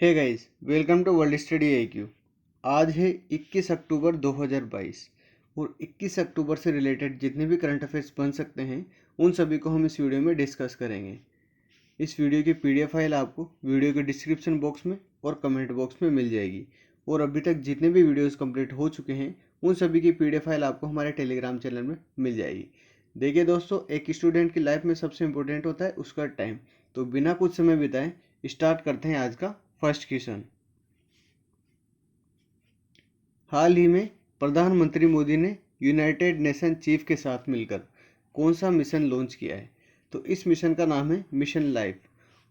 Hey guys, welcome to world study IQ. आज है 21 अक्टूबर 2022 और 21 अक्टूबर से रिलेटेड जितने भी करंट अफेयर्स बन सकते हैं उन सभी को हम इस वीडियो में डिस्कस करेंगे। इस वीडियो की पीडीएफ फाइल आपको वीडियो के डिस्क्रिप्शन बॉक्स में और कमेंट बॉक्स में मिल जाएगी और अभी तक जितने भी वीडियोस कंप्लीट हो चुके हैं उन सभी की पीडीएफ फाइल आपको हमारे टेलीग्राम चैनल में मिल जाएगी। देखिए दोस्तों, एक स्टूडेंट की लाइफ में सबसे इम्पोर्टेंट होता है उसका टाइम। तो बिना कुछ समय बिताए स्टार्ट करते हैं आज का फर्स्ट क्वेश्चन। हाल ही में प्रधानमंत्री मोदी ने यूनाइटेड नेशन चीफ के साथ मिलकर कौन सा मिशन लॉन्च किया है? तो इस मिशन का नाम है मिशन लाइफ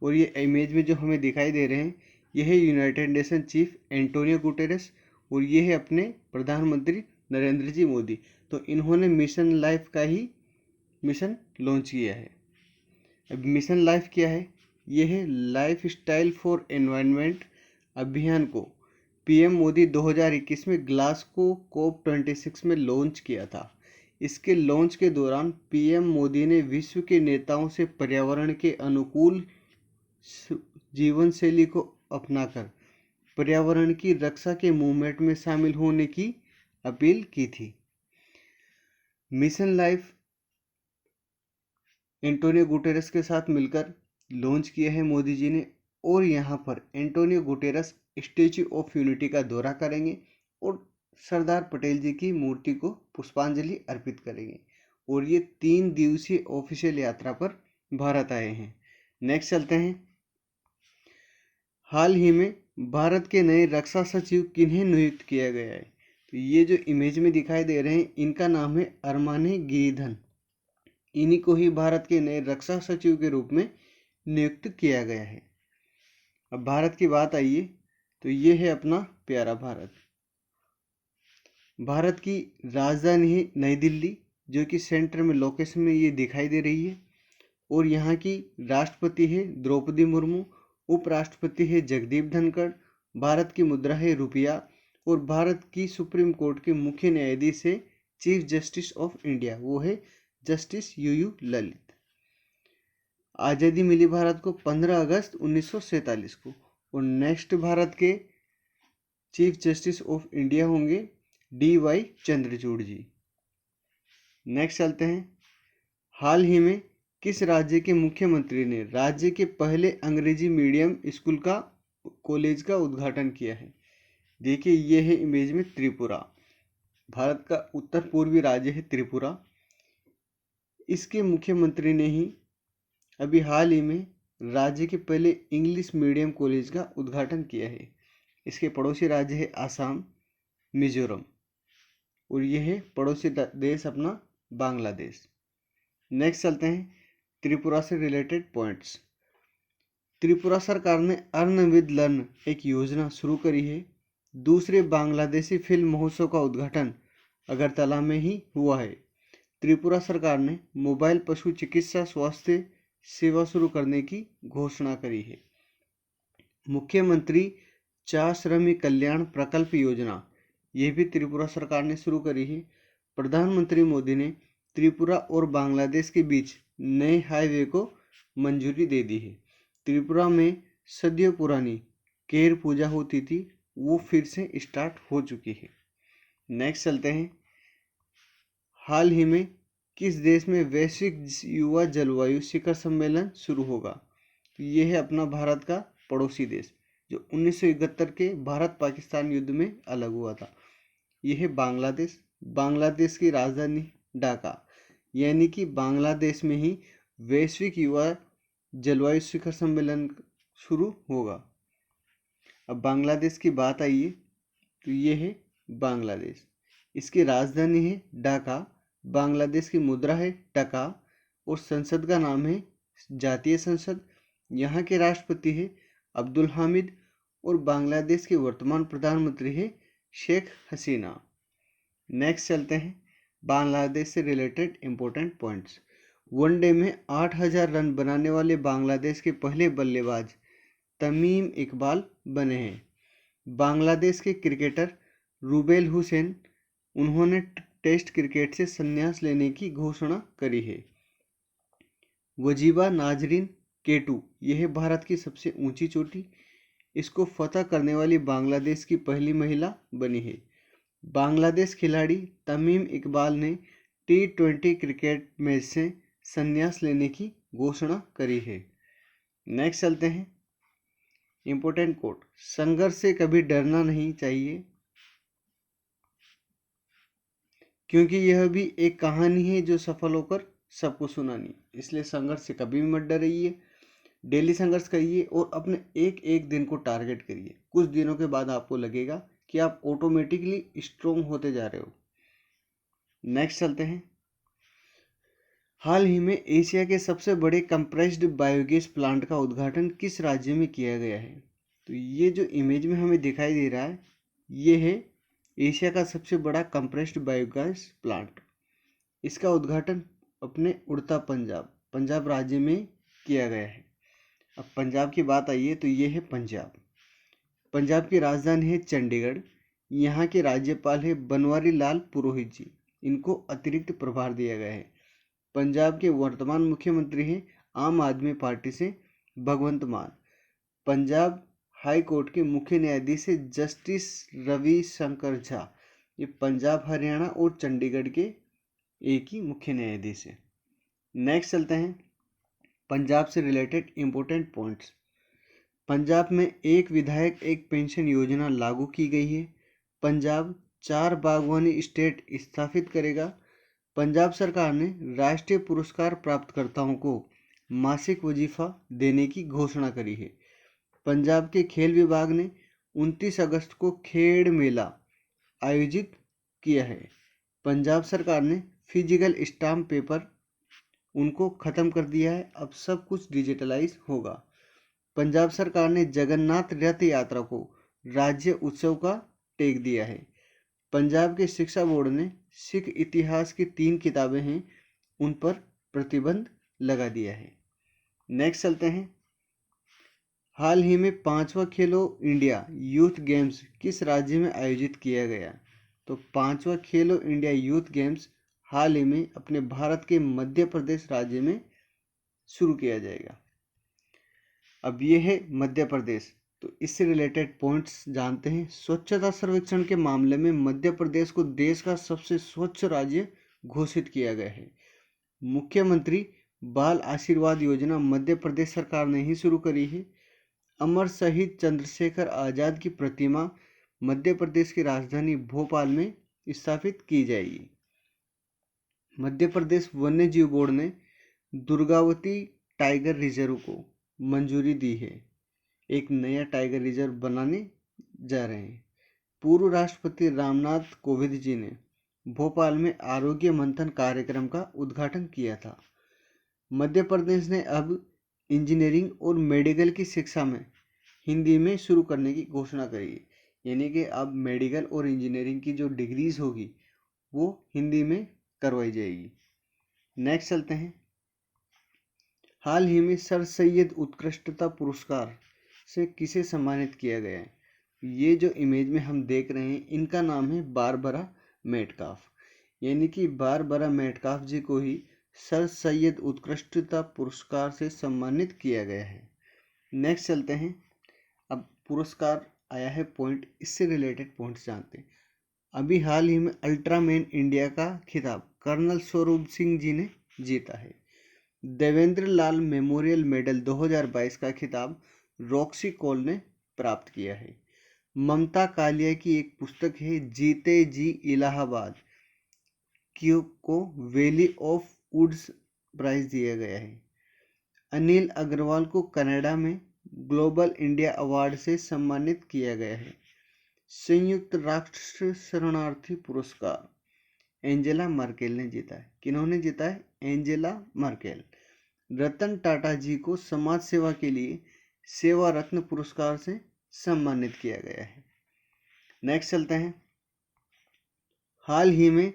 और ये इमेज में जो हमें दिखाई दे रहे हैं यह है United nation chief Antonio Guterres और ये है अपने प्रधानमंत्री नरेंद्र जी मोदी। तो इन्होंने मिशन लाइफ का ही मिशन लॉन्च किया है। अब मिशन लाइफ क्या है? यह है लाइफ स्टाइल फॉर एनवायरनमेंट अभियान को पीएम मोदी 2021 में ग्लासगो COP26 में लॉन्च किया था। इसके लॉन्च के दौरान पीएम मोदी ने विश्व के नेताओं से पर्यावरण के अनुकूल जीवन शैली को अपनाकर पर्यावरण की रक्षा के मूवमेंट में शामिल होने की अपील की थी। मिशन लाइफ एंटोनियो गुटेरेस के साथ मिलकर लॉन्च किया है मोदी जी ने और यहाँ पर Antonio Guterres statue of unity का दौरा करेंगे और सरदार पटेल जी की मूर्ति को पुष्पांजलि अर्पित करेंगे और ये 3 दिवसीय ऑफिशियल यात्रा पर भारत आए हैं। नेक्स्ट चलते हैं। हाल ही में भारत के नए रक्षा सचिव किन्हें नियुक्त किया गया है? तो ये जो इमेज में दिखाई दे रहे हैं इनका नाम है अरमाने गिरिधन। इन्हीं को ही भारत के नए रक्षा सचिव के रूप में नियुक्त किया गया है। अब भारत की बात आइए तो ये है अपना प्यारा भारत। भारत की राजधानी है नई दिल्ली जो कि सेंटर में लोकेशन में ये दिखाई दे रही है और यहाँ की राष्ट्रपति है द्रौपदी मुर्मू, उपराष्ट्रपति है जगदीप धनखड़, भारत की मुद्रा है रुपया और भारत की सुप्रीम कोर्ट के मुख्य न्यायाधीश है चीफ जस्टिस ऑफ इंडिया, वो है जस्टिस यूयू ललित। आज़ादी मिली भारत को 15 अगस्त 1947 को और नेक्स्ट भारत के चीफ जस्टिस ऑफ इंडिया होंगे DY चंद्रचूड़ जी। नेक्स्ट चलते हैं। हाल ही में किस राज्य के मुख्यमंत्री ने राज्य के पहले अंग्रेजी मीडियम स्कूल का कॉलेज का उद्घाटन किया है? देखिए ये है इमेज में त्रिपुरा। भारत का उत्तर पूर्वी राज्य है त्रिपुरा। इसके मुख्यमंत्री ने ही अभी हाल ही में राज्य के पहले इंग्लिश मीडियम कॉलेज का उद्घाटन किया है। इसके पड़ोसी राज्य है आसाम, मिजोरम और यह है पड़ोसी देश अपना बांग्लादेश। नेक्स्ट चलते हैं त्रिपुरा से रिलेटेड पॉइंट्स। त्रिपुरा सरकार ने अर्न विद लर्न एक योजना शुरू करी है। दूसरे बांग्लादेशी फिल्म महोत्सव का उद्घाटन अगरतला में ही हुआ है। त्रिपुरा सरकार ने मोबाइल पशु चिकित्सा स्वास्थ्य सेवा शुरू करने की घोषणा करी है। मुख्यमंत्री चा श्रमिक कल्याण प्रकल्प योजना ये भी त्रिपुरा सरकार ने शुरू करी है। प्रधानमंत्री मोदी ने त्रिपुरा और बांग्लादेश के बीच नए हाईवे को मंजूरी दे दी है। त्रिपुरा में सदियों पुरानी केर पूजा होती थी, वो फिर से स्टार्ट हो चुकी है। नेक्स्ट चलते हैं। हाल ही में किस देश में वैश्विक युवा जलवायु शिखर सम्मेलन शुरू होगा? तो ये है अपना भारत का पड़ोसी देश जो 1971 के भारत पाकिस्तान युद्ध में अलग हुआ था। यह है बांग्लादेश। बांग्लादेश की राजधानी ढाका, यानी कि बांग्लादेश में ही वैश्विक युवा जलवायु शिखर सम्मेलन शुरू होगा। अब बांग्लादेश की बात आइए तो ये है बांग्लादेश। इसकी राजधानी है ढाका, बांग्लादेश की मुद्रा है टका और संसद का नाम है जातीय संसद। यहाँ के राष्ट्रपति है अब्दुल हामिद और बांग्लादेश के वर्तमान प्रधानमंत्री है शेख हसीना। नेक्स्ट चलते हैं बांग्लादेश से रिलेटेड इम्पोर्टेंट पॉइंट्स। वनडे में 8000 रन बनाने वाले बांग्लादेश के पहले बल्लेबाज तमीम इकबाल बने हैं। बांग्लादेश के क्रिकेटर रूबेल हुसैन उन्होंने टेस्ट क्रिकेट से संन्यास लेने की घोषणा करी है। वजीबा नाजरीन केटू यह है भारत की सबसे ऊंची चोटी। इसको फतह करने वाली बांग्लादेश की पहली महिला बनी है। बांग्लादेश खिलाड़ी तमीम इकबाल ने T20 क्रिकेट मैच से संन्यास लेने की घोषणा करी है। नेक्स्ट चलते हैं। इंपॉर्टेंट कोट, संघर्ष से कभी डरना नहीं चाहिए, क्योंकि यह भी एक कहानी है जो सफल होकर सबको सुनानी। इसलिए संघर्ष से कभी भी मत डरिए, डेली संघर्ष करिए और अपने एक एक दिन को टारगेट करिए। कुछ दिनों के बाद आपको लगेगा कि आप ऑटोमेटिकली स्ट्रोंग होते जा रहे हो। नेक्स्ट चलते हैं। हाल ही में एशिया के सबसे बड़े कंप्रेस्ड बायोगैस प्लांट का उद्घाटन किस राज्य में किया गया है? तो ये जो इमेज में हमें दिखाई दे रहा है, ये है एशिया का सबसे बड़ा कंप्रेस्ड बायोगैस प्लांट। इसका उद्घाटन अपने उड़ता पंजाब राज्य में किया गया है। अब पंजाब की बात आई है तो ये है पंजाब। पंजाब की राजधानी है चंडीगढ़। यहाँ के राज्यपाल है बनवारी लाल पुरोहित जी। इनको अतिरिक्त प्रभार दिया गया है। पंजाब के वर्तमान मुख्यमंत्री हैं आम आदमी पार्टी से भगवंत मान। पंजाब हाई कोर्ट के मुख्य न्यायाधीश है जस्टिस रवि शंकर झा। ये पंजाब, हरियाणा और चंडीगढ़ के एक ही मुख्य न्यायाधीश है। नेक्स्ट चलते हैं। पंजाब से रिलेटेड इंपॉर्टेंट पॉइंट्स। पंजाब में एक विधायक एक पेंशन योजना लागू की गई है। पंजाब 4 बागवानी स्टेट स्थापित करेगा। पंजाब सरकार ने राष्ट्रीय पुरस्कार प्राप्तकर्ताओं को मासिक वजीफा देने की घोषणा करी है। पंजाब के खेल विभाग ने 29 अगस्त को खेड़ मेला आयोजित किया है। पंजाब सरकार ने फिजिकल स्टाम्प पेपर उनको ख़त्म कर दिया है। अब सब कुछ डिजिटलाइज होगा। पंजाब सरकार ने जगन्नाथ रथ यात्रा को राज्य उत्सव का टेक दिया है। पंजाब के शिक्षा बोर्ड ने सिख इतिहास की 3 किताबें हैं उन पर प्रतिबंध लगा दिया है। नेक्स्ट चलते हैं। हाल ही में 5वां खेलो इंडिया यूथ गेम्स किस राज्य में आयोजित किया गया? तो 5वां खेलो इंडिया यूथ गेम्स हाल ही में अपने भारत के मध्य प्रदेश राज्य में शुरू किया जाएगा। अब ये है मध्य प्रदेश, तो इससे रिलेटेड पॉइंट्स जानते हैं। स्वच्छता सर्वेक्षण के मामले में मध्य प्रदेश को देश का सबसे स्वच्छ राज्य घोषित किया गया है। मुख्यमंत्री बाल आशीर्वाद योजना मध्य प्रदेश सरकार ने ही शुरू करी है। अमर शहीद चंद्रशेखर आज़ाद की प्रतिमा मध्य प्रदेश की राजधानी भोपाल में स्थापित की जाएगी। मध्य प्रदेश वन्य जीव बोर्ड ने दुर्गावती टाइगर रिजर्व को मंजूरी दी है। एक नया टाइगर रिजर्व बनाने जा रहे हैं। पूर्व राष्ट्रपति रामनाथ कोविंद जी ने भोपाल में आरोग्य मंथन कार्यक्रम का उद्घाटन किया था। मध्य प्रदेश ने अब इंजीनियरिंग और मेडिकल की शिक्षा में हिंदी में शुरू करने की घोषणा करी है। यानी कि अब मेडिकल और इंजीनियरिंग की जो डिग्रीज होगी वो हिंदी में करवाई जाएगी। नेक्स्ट चलते हैं। हाल ही में सर सैयद उत्कृष्टता पुरस्कार से किसे सम्मानित किया गया है? ये जो इमेज में हम देख रहे हैं इनका नाम है बारबरा मेटकाफ। यानी कि बारबरा मेटकाफ जी को ही सर सैयद उत्कृष्टता पुरस्कार से सम्मानित किया गया है। नेक्स्ट चलते हैं। अब पुरस्कार आया है पॉइंट, इससे रिलेटेड पॉइंट्स जानते हैं। अभी हाल ही में अल्ट्रामैन इंडिया का खिताब कर्नल स्वरूप सिंह जी ने जीता है। देवेंद्र लाल मेमोरियल मेडल 2022 का खिताब रॉक्सी कॉल ने प्राप्त किया है। ममता कालिया की एक पुस्तक है जीते जी इलाहाबाद को वैली ऑफ वुड्स प्राइज दिया गया है। अनिल अग्रवाल को कनाडा में ग्लोबल इंडिया अवार्ड से सम्मानित किया गया है। संयुक्त राष्ट्र शरणार्थी पुरस्कार एंजेला मर्केल ने जीता है। किन्होंने जीता है? Angela Merkel. रतन टाटा जी को समाज सेवा के लिए सेवा रत्न पुरस्कार से सम्मानित किया गया है। नेक्स्ट चलते हैं। हाल ही में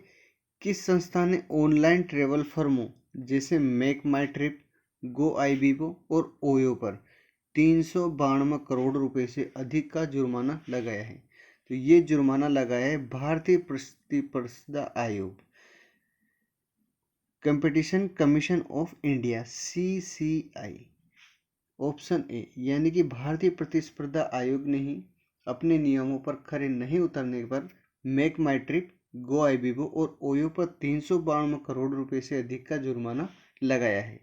किस संस्था ने ऑनलाइन ट्रेवल फर्मों जैसे मेक माई ट्रिप, गो आईबीबो और ओयो पर 392 करोड़ रुपए से अधिक का जुर्माना लगाया है? तो ये जुर्माना लगाया है भारतीय प्रतिस्पर्धा आयोग, competition commission of India CCI। Option A यानी कि भारतीय प्रतिस्पर्धा आयोग ने ही अपने नियमों पर खरे नहीं उतरने पर मेक माई ट्रिप, गो आईबीबो और ओयो पर 352 करोड़ रुपए से अधिक का जुर्माना लगाया है।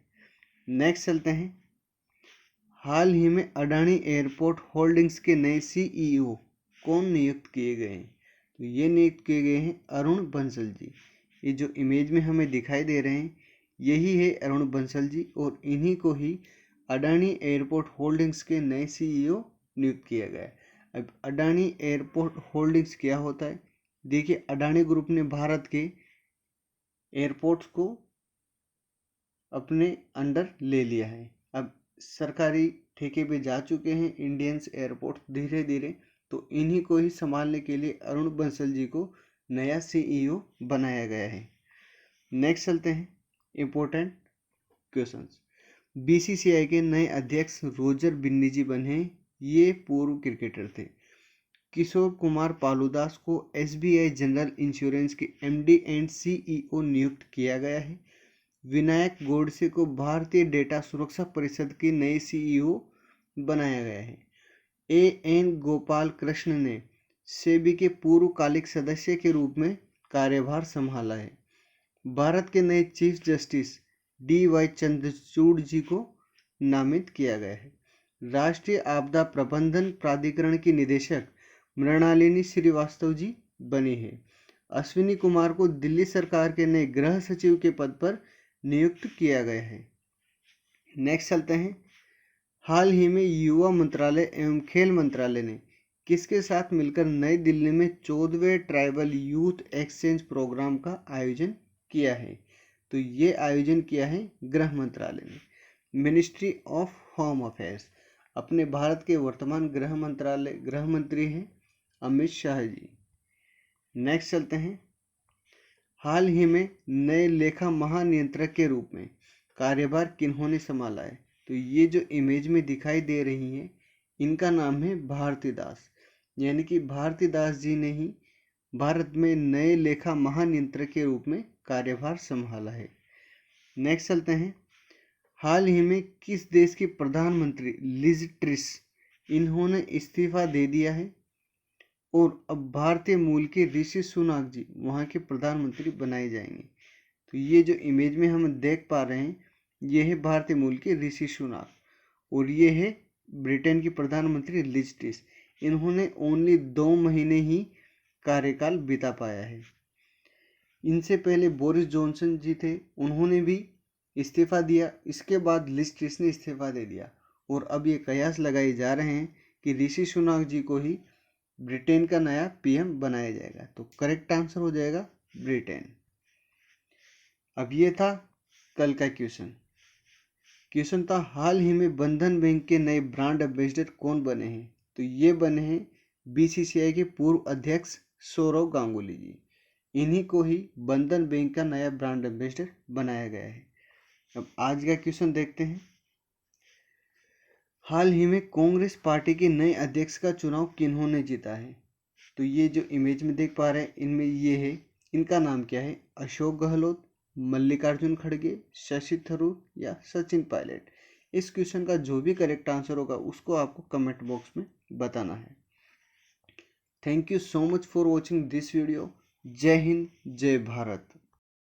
नेक्स्ट चलते हैं। हाल ही में अडानी एयरपोर्ट होल्डिंग्स के नए सीईओ कौन नियुक्त किए गए हैं? तो ये नियुक्त किए गए हैं अरुण बंसल जी। ये जो इमेज में हमें दिखाई दे रहे हैं यही है अरुण बंसल जी, और इन्हीं को ही अडानी एयरपोर्ट होल्डिंग्स के नए सीईओ नियुक्त किया गया है। अब अडानी एयरपोर्ट होल्डिंग्स क्या होता है? देखिए, अडानी ग्रुप ने भारत के एयरपोर्ट्स को अपने अंडर ले लिया है। अब सरकारी ठेके पे जा चुके हैं इंडियंस एयरपोर्ट धीरे धीरे, तो इन्हीं को ही संभालने के लिए अरुण बंसल जी को नया सीईओ बनाया गया है। नेक्स्ट चलते हैं इम्पोर्टेंट क्वेश्चंस। बीसीसीआई के नए अध्यक्ष रोजर बिन्नी जी बने। ये पूर्व क्रिकेटर थे। किशोर कुमार पालूदास को एसबीआई जनरल इंश्योरेंस के एमडी एंड सीईओ नियुक्त किया गया है। विनायक गोडसे को भारतीय डेटा सुरक्षा परिषद के नए सीईओ बनाया गया है। एएन गोपाल कृष्ण ने सेबी के पूर्वकालिक सदस्य के रूप में कार्यभार संभाला है। भारत के नए चीफ जस्टिस डीवाई चंद्रचूड़ जी को नामित किया गया है। राष्ट्रीय आपदा प्रबंधन प्राधिकरण की निदेशक मृणालिनी श्रीवास्तव जी बनी है। अश्विनी कुमार को दिल्ली सरकार के नए गृह सचिव के पद पर नियुक्त किया गया है। नेक्स्ट चलते हैं। हाल ही में युवा मंत्रालय एवं खेल मंत्रालय ने किसके साथ मिलकर नई दिल्ली में 14वें ट्राइबल यूथ एक्सचेंज प्रोग्राम का आयोजन किया है? तो ये आयोजन किया है गृह मंत्रालय ने। मिनिस्ट्री ऑफ होम अफेयर्स, अपने भारत के वर्तमान गृह मंत्री हैं अमित शाह जी। नेक्स्ट चलते हैं। हाल ही में नए लेखा महानियंत्रक के रूप में कार्यभार किन्होंने संभाला है? तो ये जो इमेज में दिखाई दे रही हैं इनका नाम है भारती दास, यानी कि भारती दास जी ने ही भारत में नए लेखा महानियंत्रक के रूप में कार्यभार संभाला है। नेक्स्ट चलते हैं। हाल ही में किस देश की प्रधानमंत्री लिज ट्रिस इन्होंने इस्तीफा दे दिया है और अब भारतीय मूल के ऋषि सुनाक जी वहाँ के प्रधानमंत्री बनाए जाएंगे? तो ये जो इमेज में हम देख पा रहे हैं ये है भारतीय मूल के ऋषि सुनाक, और ये है ब्रिटेन की प्रधानमंत्री लिज ट्रिस। इन्होंने ओनली 2 महीने ही कार्यकाल बिता पाया है। इनसे पहले बोरिस जॉनसन जी थे, उन्होंने भी इस्तीफा दिया, इसके बाद लिज ट्रिस ने इस्तीफा दे दिया, और अब ये कयास लगाए जा रहे हैं कि ऋषि सुनाक जी को ही ब्रिटेन का नया पीएम बनाया जाएगा। तो करेक्ट आंसर हो जाएगा ब्रिटेन। अब ये था कल का क्वेश्चन था हाल ही में बंधन बैंक के नए ब्रांड एम्बेसडर कौन बने हैं? तो ये बने हैं बीसीसीआई के पूर्व अध्यक्ष सौरव गांगुली जी। इन्हीं को ही बंधन बैंक का नया ब्रांड एम्बेसडर बनाया गया है। अब आज का क्वेश्चन देखते हैं। हाल ही में कांग्रेस पार्टी के नए अध्यक्ष का चुनाव किन्होंने जीता है? तो ये जो इमेज में देख पा रहे हैं इनमें ये है, इनका नाम क्या है? अशोक गहलोत, मल्लिकार्जुन खड़गे, शशि थरूर या सचिन पायलट। इस क्वेश्चन का जो भी करेक्ट आंसर होगा उसको आपको कमेंट बॉक्स में बताना है। Thank you so much for watching this video. जय हिंद, जय भारत।